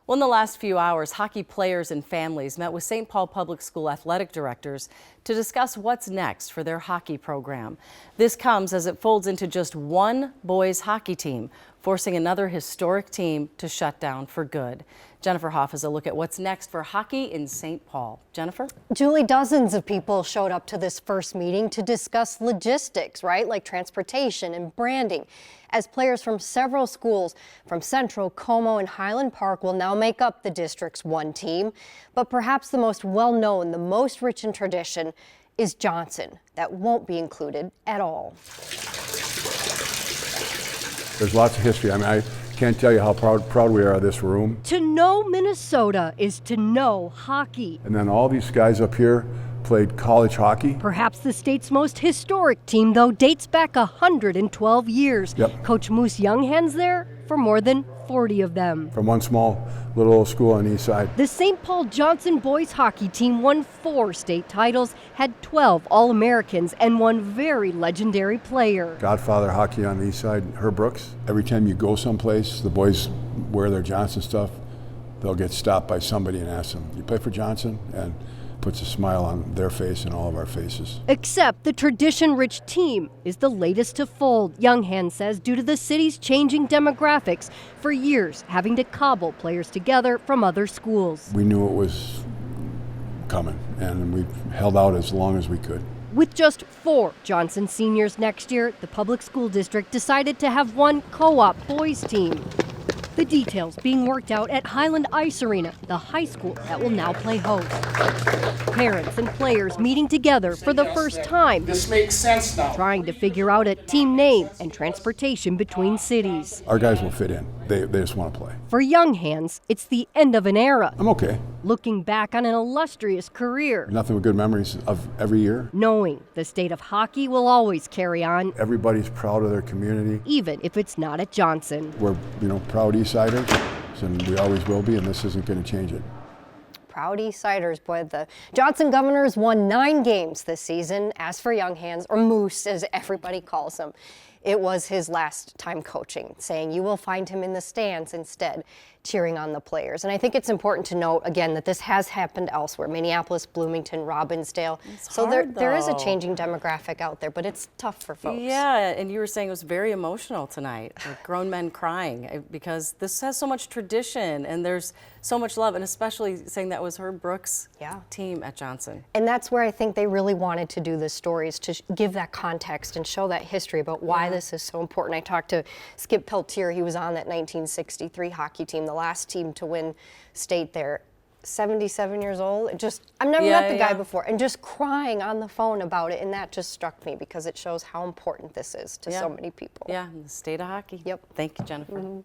Well, in the last few hours, hockey players and families met with St. Paul Public School athletic directors to discuss what's next for their hockey program. This comes as it folds into just one boys hockey team, forcing another historic team to shut down for good. Jennifer Hoff has a look at what's next for hockey in St. Paul. Jennifer? Julie, dozens of people showed up to this first meeting to discuss logistics, right? Like transportation and branding. As players from several schools from Central, Como, and Highland Park will now make up the district's one team. But perhaps the most well-known, the most rich in tradition, is Johnson. That won't be included at all. There's lots of history. I mean, I can't tell you how proud we are of this room. To know Minnesota is to know hockey. And then all these guys up here played college hockey. Perhaps the state's most historic team, though, dates back 112 years. Yep. Coach Moose Younghands there for more than 40 of them. From one small little old school on the east side. The St. Paul Johnson boys hockey team won 4 state titles, had 12 All-Americans, and one very legendary player. Godfather hockey on the east side, Herb Brooks. Every time you go someplace, the boys wear their Johnson stuff. They'll get stopped by somebody and ask them, "You play for Johnson?" And puts a smile on their face and all of our faces. Except the tradition-rich team is the latest to fold, Younghands says, due to the city's changing demographics, for years having to cobble players together from other schools. We knew it was coming, and we held out as long as we could. With just 4 Johnson seniors next year, the public school district decided to have one co-op boys team. The details being worked out at Highland Ice Arena, the high school that will now play host. Parents and players meeting together for the first time. This makes sense now. Trying to figure out a team name and transportation between cities. Our guys will fit in. They just want to play. For Younghands, it's the end of an era. I'm okay. Looking back on an illustrious career. Nothing but good memories of every year. Knowing the state of hockey will always carry on. Everybody's proud of their community. Even if it's not at Johnson. We're, proud Eastsiders, and we always will be, and this isn't going to change it. Proud Eastsiders, boy. The Johnson Governors won 9 games this season. As for Younghands, or Moose as everybody calls him, it was his last time coaching, saying you will find him in the stands instead, cheering on the players. And I think it's important to note, again, that this has happened elsewhere. Minneapolis, Bloomington, Robbinsdale. So there is a changing demographic out there, but it's tough for folks. Yeah, and you were saying it was very emotional tonight, like grown men crying, because this has so much tradition and there's so much love, and especially saying that was Herb Brooks' team at Johnson. And that's where I think they really wanted to do this story, is to give that context and show that history about why this is so important. I talked to Skip Peltier. He was on that 1963 hockey team, the last team to win state there. 77 years old. I've never met the guy before, and just crying on the phone about it, and that just struck me because it shows how important this is to so many people. Yeah, the state of hockey. Yep. Thank you, Jennifer.